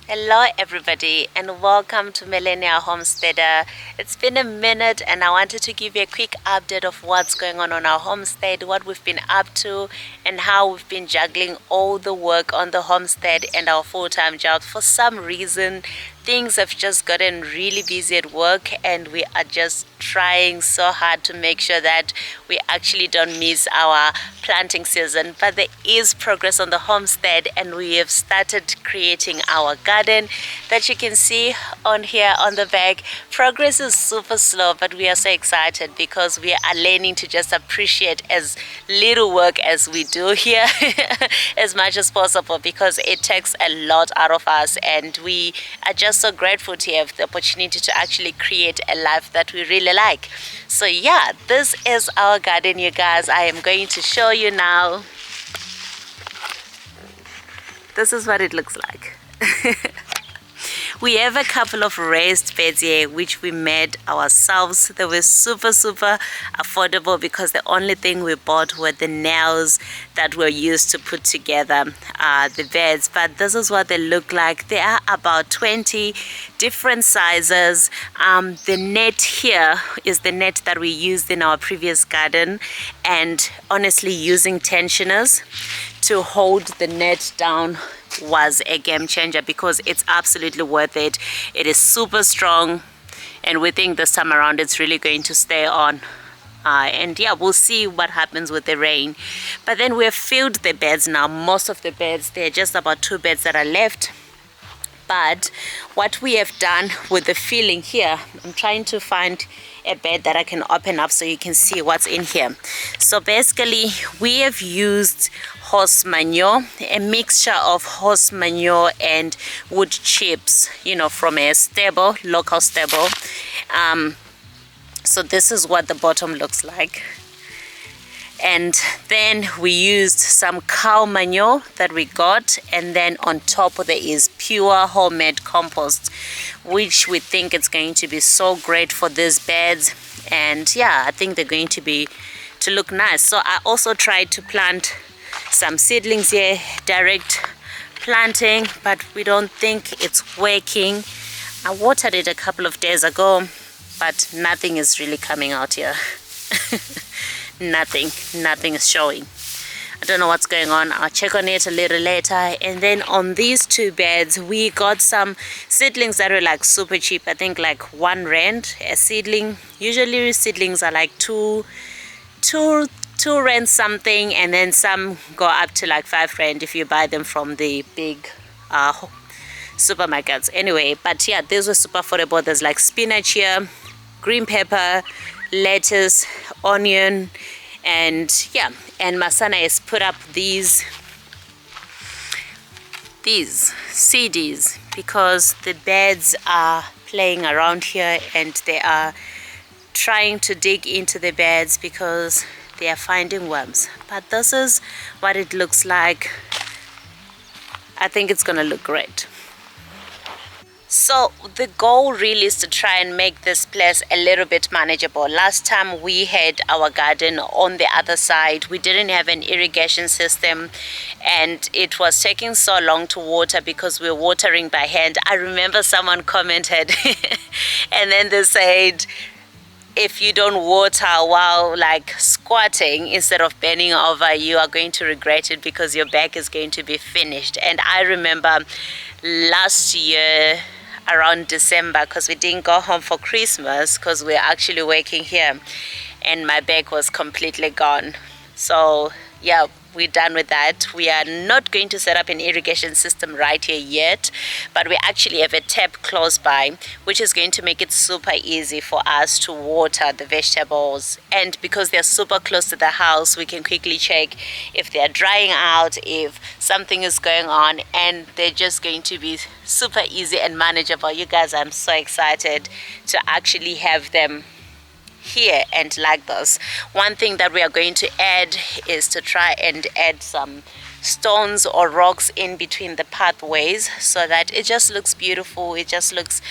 Hello everybody and welcome to Millennial Homesteader. It's been a minute and I wanted to give you a quick update of what's going on our homestead, what we've been up to and how we've been juggling all the work on the homestead and our full-time job. For some reason things have just gotten really busy at work and we are just trying so hard to make sure that we actually don't miss our planting season. But there is progress on the homestead and we have started creating our garden that you can see on here on the back. Progress is super slow, but we are so excited because we are learning to just appreciate as little work as we do here as much as possible, because it takes a lot out of us and we are just so grateful to have the opportunity to actually create a life that we really like. So yeah, this is our garden, you guys. I am going to show you now. This is what it looks like. We have a couple of raised beds here which we made ourselves. They were super affordable because the only thing we bought were the nails that were used to put together the beds. But this is what they look like. They are about 20 different sizes. The net here is the net that we used in our previous garden, and honestly using tensioners to hold the net down was a game changer because it's absolutely worth it. It is super strong and we think this time around it's really going to stay on. And yeah, we'll see what happens with the rain. But then we have filled the beds now. Most of the beds, there are just about 2 beds that are left. But what we have done with the filling here, I'm trying to find a bed that I can open up so you can see what's in here. So basically we have used horse manure, a mixture of horse manure and wood chips, you know, from a stable, local stable. So this is what the bottom looks like. And then we used some cow manure that we got, and then on top there is pure homemade compost, which we think it's going to be so great for these beds. And yeah, I think they're going to look nice. So I also tried to plant some seedlings here, direct planting, but we don't think it's working. I watered it a couple of days ago, but nothing is really coming out here. Nothing is showing. I don't know what's going on. I'll check on it a little later. And then on these 2 beds we got some seedlings that were like super cheap. I think like 1 rand a seedling. Usually seedlings are like 2 rand something, and then some go up to like 5 rand if you buy them from the big supermarkets. Anyway, but yeah, these were super affordable. There's like spinach here, green pepper, lettuce, onion, and yeah. And Masana has put up these CDs because the beds are playing around here and they are trying to dig into the beds because they are finding worms. But this is what it looks like. I think it's gonna look great. So the goal really is to try and make this place a little bit manageable. Last time we had our garden on the other side, we didn't have an irrigation system and it was taking so long to water because we were watering by hand. I remember someone commented and then they said, if you don't water while like squatting instead of bending over, you are going to regret it because your back is going to be finished. And I remember last year around December, because we didn't go home for Christmas because we're actually working here, and my back was completely gone. So yeah, we're done with that. We are not going to set up an irrigation system right here yet, but we actually have a tap close by which is going to make it super easy for us to water the vegetables. And because they're super close to the house, we can quickly check if they're drying out, if something is going on, and they're just going to be super easy and manageable. You guys, I'm so excited to actually have them here and like this. One thing that we are going to add is to try and add some stones or rocks in between the pathways so that it just looks beautiful. It just looks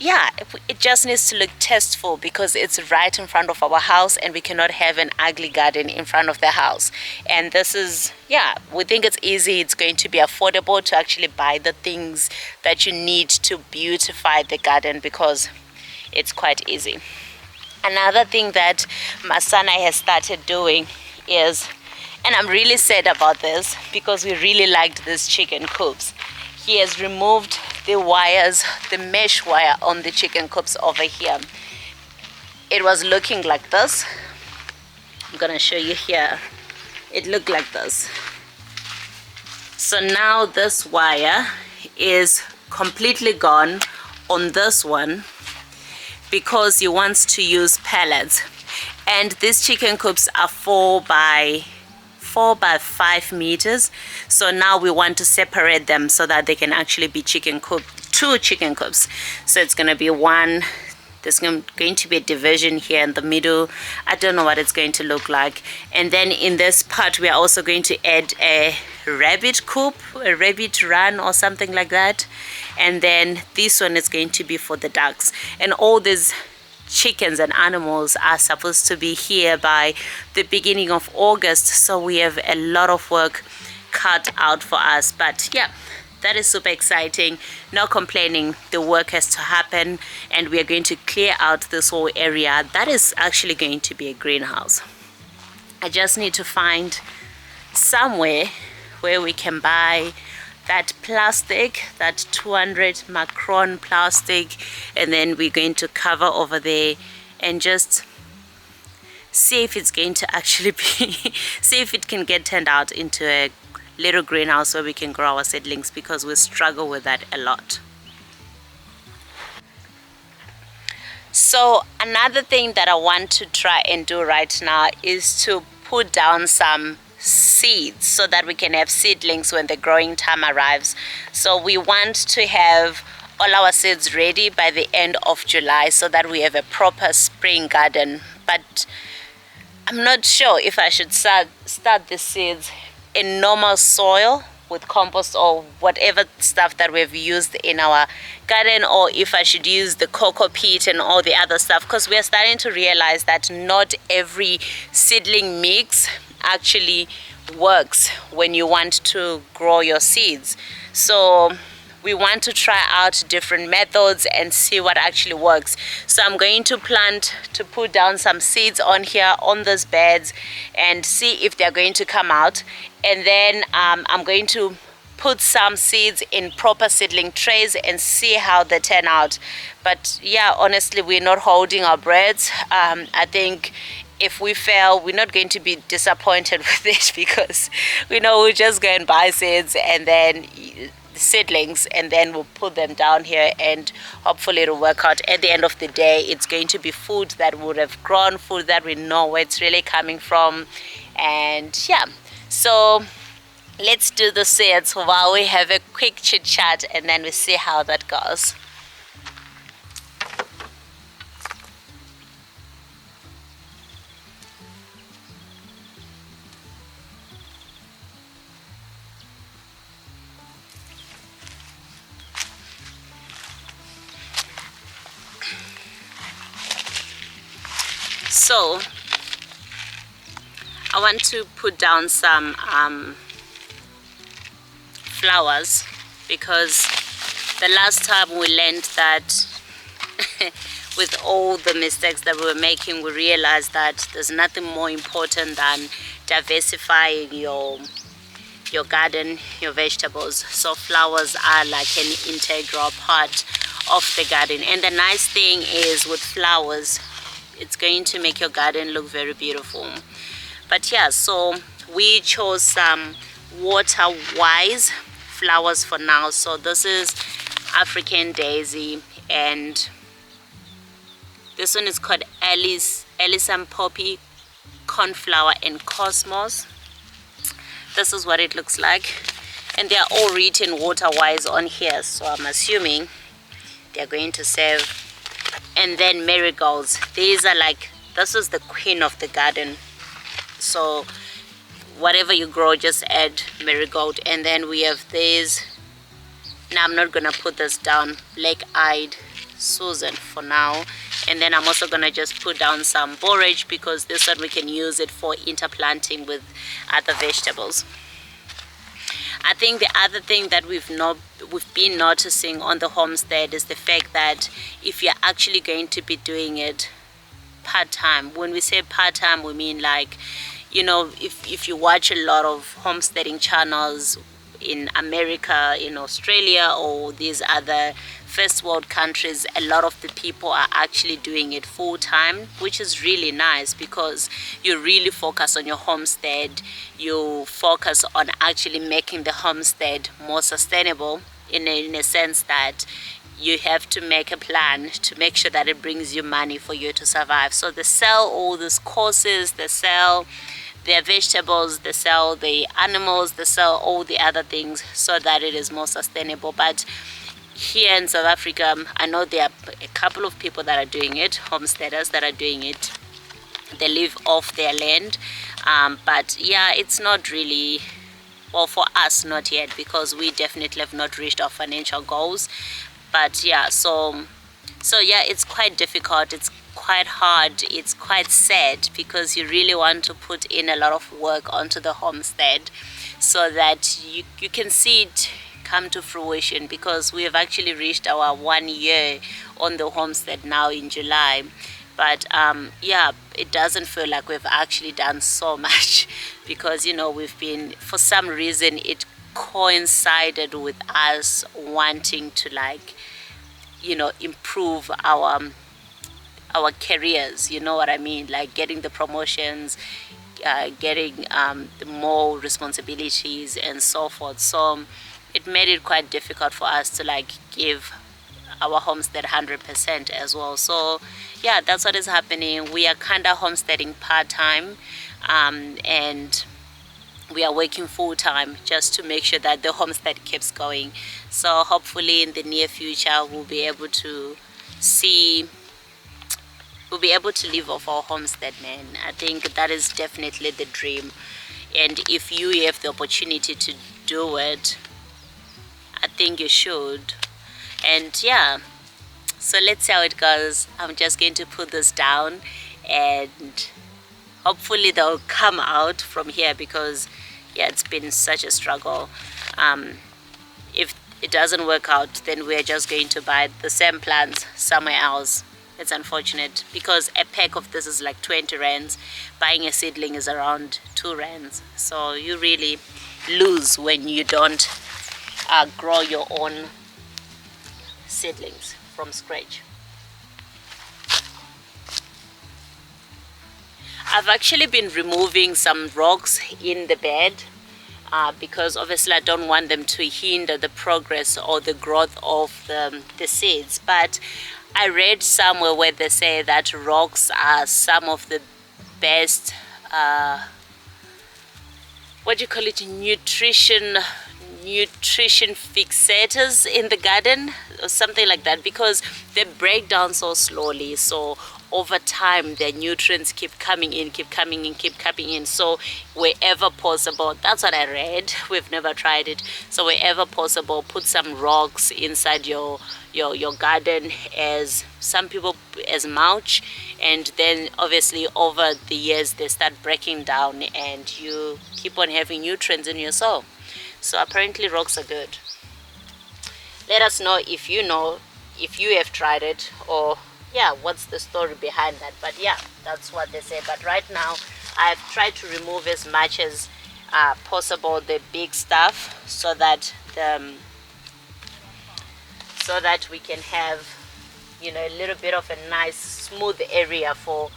yeah, it just needs to look tasteful because it's right in front of our house and we cannot have an ugly garden in front of the house. And this is, yeah, we think it's easy. It's going to be affordable to actually buy the things that you need to beautify the garden because it's quite easy. Another thing that Masana has started doing is, and I'm really sad about this because we really liked these chicken coops. He has removed the wires, the mesh wire on the chicken coops over here. It was looking like this. I'm gonna show you here. It looked like this. So now this wire is completely gone on this one because he wants to use pellets. And these chicken coops are 4 by 5 meters. So now we want to separate them so that they can actually be 2 chicken coops. So it's going to be one, there's going to be a division here in the middle. I don't know what it's going to look like. And then in this part we are also going to add a rabbit coop, a rabbit run or something like that. And then this one is going to be for the ducks. And all these chickens and animals are supposed to be here by the beginning of August, so we have a lot of work cut out for us. But yeah, that is super exciting. No complaining, the work has to happen and we are going to clear out this whole area. That is actually going to be a greenhouse. I just need to find somewhere where we can buy that plastic, that 200 micron plastic, and then we're going to cover over there and just see if it's going to actually be see if it can get turned out into a little greenhouse where we can grow our seedlings, because we struggle with that a lot. So another thing that I want to try and do right now is to put down some seeds so that we can have seedlings when the growing time arrives. So we want to have all our seeds ready by the end of July so that we have a proper spring garden. But I'm not sure if I should start the seeds in normal soil with compost or whatever stuff that we've used in our garden, or if I should use the cocoa peat and all the other stuff, because we are starting to realize that not every seedling mix actually works when you want to grow your seeds. So we want to try out different methods and see what actually works. So I'm going to put down some seeds on here on those beds and see if they're going to come out. And then I'm going to put some seeds in proper seedling trays and see how they turn out. But yeah, honestly, we're not holding our breath. I think if we fail, we're not going to be disappointed with it, because we know we'll just go and buy seeds and then seedlings, and then we'll put them down here and hopefully it'll work out. At the end of the day, it's going to be food that would have grown, food that we know where it's really coming from. And yeah, so let's do the seeds while we have a quick chit chat and then we see how that goes. So I want to put down some flowers, because the last time we learned that with all the mistakes that we were making, we realized that there's nothing more important than diversifying your garden, your vegetables. So flowers are like an integral part of the garden. And the nice thing is with flowers, it's going to make your garden look very beautiful. But yeah, so we chose some water-wise flowers for now. So this is African daisy, and this one is called Ellison poppy, cornflower, and cosmos. This is what it looks like, and they are all written water-wise on here, so I'm assuming they're going to serve. And then marigolds, these are like, this is the queen of the garden, so whatever you grow, just add marigold. And then we have these, now I'm not gonna put this down, black-eyed Susan for now. And then I'm also gonna just put down some borage, because this one we can use it for interplanting with other vegetables. I think the other thing that we've been noticing on the homestead is the fact that if you're actually going to be doing it part-time, when we say part-time, we mean like, you know, if you watch a lot of homesteading channels in America, in Australia, or these other first world countries, a lot of the people are actually doing it full-time, which is really nice, because you really focus on your homestead. You focus on actually making the homestead more sustainable in a sense that you have to make a plan to make sure that it brings you money for you to survive. So they sell all these courses, they sell their vegetables, they sell the animals, they sell all the other things so that it is more sustainable. But here in South Africa, I know there are a couple of people that are doing it, homesteaders that are doing it. They live off their land, but yeah, it's not really, well, for us, not yet, because we definitely have not reached our financial goals. But yeah, so yeah, it's quite difficult, it's quite hard, it's quite sad, because you really want to put in a lot of work onto the homestead so that you can see it come to fruition, because we have actually reached our 1 year on the homestead now in July. But yeah, it doesn't feel like we've actually done so much, because, you know, we've been, for some reason it coincided with us wanting to, like, you know, improve our careers, you know what I mean, like getting the promotions, getting the more responsibilities and so forth. So it made it quite difficult for us to, like, give our homestead 100% as well. So yeah, that's what is happening. We are kind of homesteading part-time, and we are working full-time just to make sure that the homestead keeps going. So hopefully in the near future we'll be able to live off our homestead, man. I think that is definitely the dream, and if you have the opportunity to do it, I think you should. And yeah, so let's see how it goes. I'm just going to put this down, and hopefully they'll come out from here, because yeah, it's been such a struggle. If it doesn't work out, then we're just going to buy the same plants somewhere else. It's unfortunate, because a pack of this is like 20 rands. Buying a seedling is around 2 rands. So you really lose when you don't grow your own seedlings from scratch. I've actually been removing some rocks in the bed, because obviously I don't want them to hinder the progress or the growth of the seeds. But I read somewhere where they say that rocks are some of the best, what do you call it, nutrition fixators in the garden, or something like that, because they break down so slowly. So over time the nutrients keep coming in. So wherever possible, that's what I read, we've never tried it, so wherever possible, put some rocks inside your garden, as some people, as mulch, and then obviously over the years they start breaking down and you keep on having nutrients in your soil. So apparently rocks are good. Let us know if you have tried it, or yeah, what's the story behind that. But yeah, that's what they say. But right now I've tried to remove as much as possible the big stuff, so that we can have, you know, a little bit of a nice smooth area for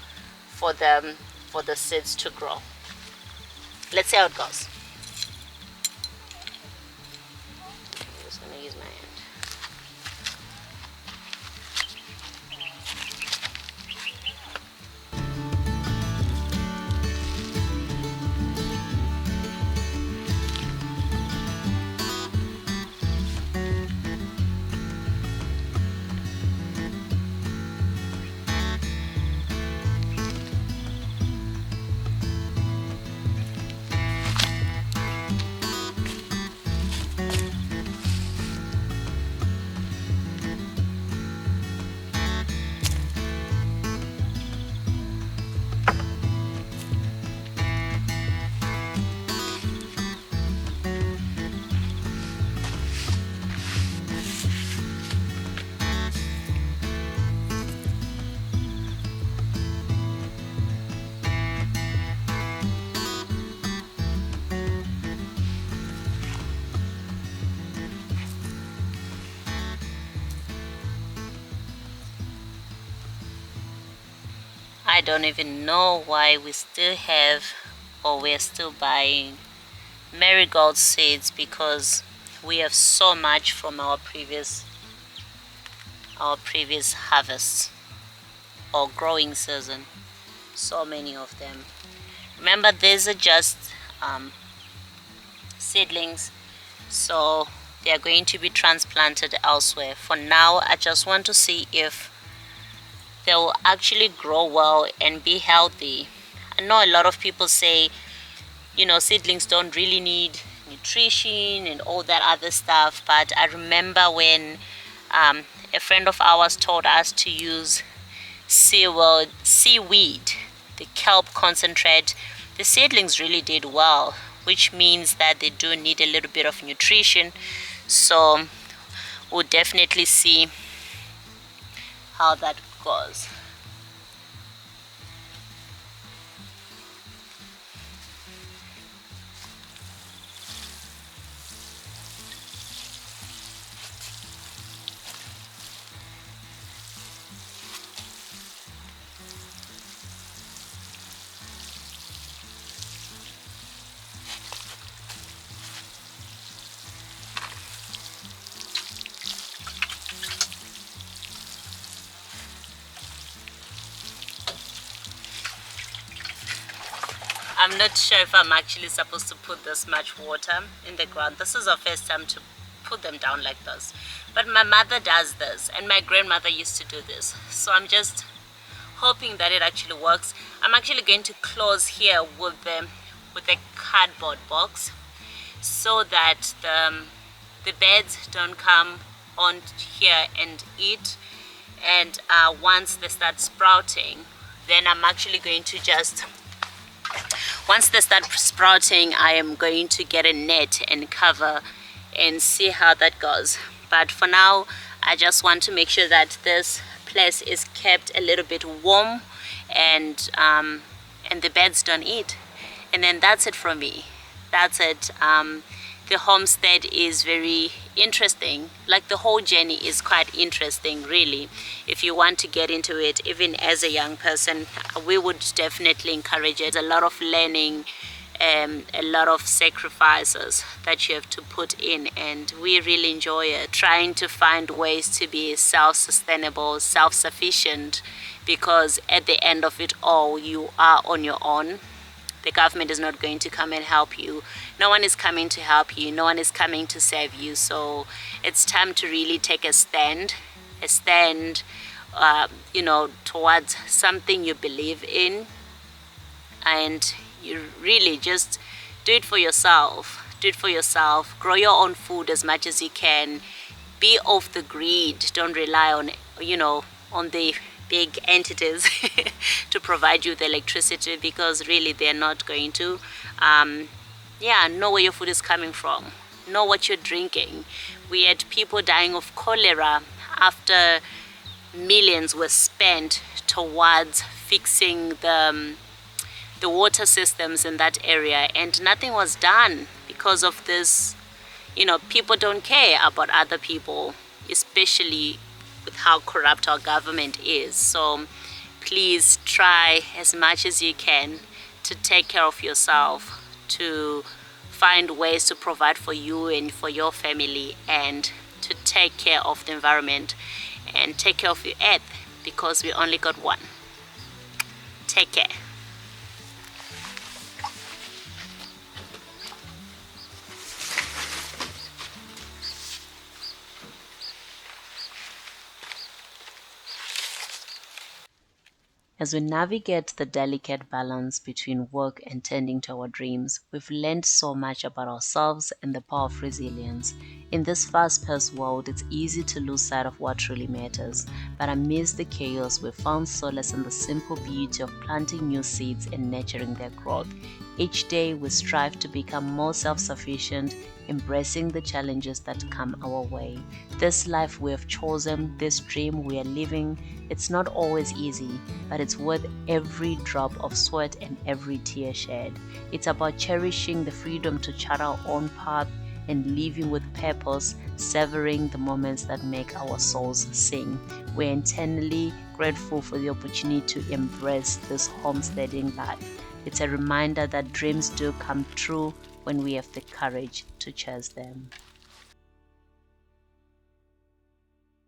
the seeds to grow. Let's see how it goes. I'm just gonna use my hand. I don't even know why we still have, or we're still buying marigold seeds, because we have so much from our previous harvest or growing season. So many of them. Remember, these are just seedlings, so they are going to be transplanted elsewhere. For now, I just want to see if they will actually grow well and be healthy. I know a lot of people say, seedlings don't really need nutrition and all that other stuff, but I remember when a friend of ours told us to use seaweed, the kelp concentrate. The seedlings really did well, which means that they do need a little bit of nutrition. So we'll definitely see how that goes. I'm not sure if I'm actually supposed to put this much water in the ground. This is our first time to put them down like this. But my mother does this, and my grandmother used to do this. So I'm just hoping that it actually works. I'm actually going to close here with a cardboard box, so that the birds don't come on here and eat. And once they start sprouting, then I'm actually going to once they start sprouting, I am going to get a net and cover and see how that goes. But for now, I just want to make sure that this place is kept a little bit warm, and the birds don't eat. And then that's it from me. That's it. The homestead is very interesting. Like, the whole journey is quite interesting, really. If you want to get into it, even as a young person, we would definitely encourage it. There's a lot of learning, a lot of sacrifices that you have to put in, and we really enjoy it. Trying to find ways to be self-sustainable, self-sufficient, because at the end of it all, you are on your own. The government is not going to come and help you. No one is coming to help you. No one is coming to save you. So it's time to really take a stand, towards something you believe in. And you really just do it for yourself. Do it for yourself. Grow your own food as much as you can. Be off the grid. Don't rely on, on the big entities to provide you the electricity, because really they're not going to. Know where your food is coming from. Know what you're drinking. We had people dying of cholera after millions were spent towards fixing the water systems in that area, and nothing was done because of this. People don't care about other people, especially with how corrupt our government is. So please try as much as you can to take care of yourself, to find ways to provide for you and for your family, and to take care of the environment and take care of your earth, because we only got one. Take care. As we navigate the delicate balance between work and tending to our dreams, we've learned so much about ourselves and the power of resilience. In this fast-paced world, it's easy to lose sight of what truly matters, but amidst the chaos, we've found solace in the simple beauty of planting new seeds and nurturing their growth. Each day, we strive to become more self-sufficient, embracing the challenges that come our way. This life we have chosen, this dream we are living, it's not always easy, but it's worth every drop of sweat and every tear shed. It's about cherishing the freedom to chart our own path, and living with purpose, savoring the moments that make our souls sing. We're internally grateful for the opportunity to embrace this homesteading life. It's a reminder that dreams do come true when we have the courage to chase them.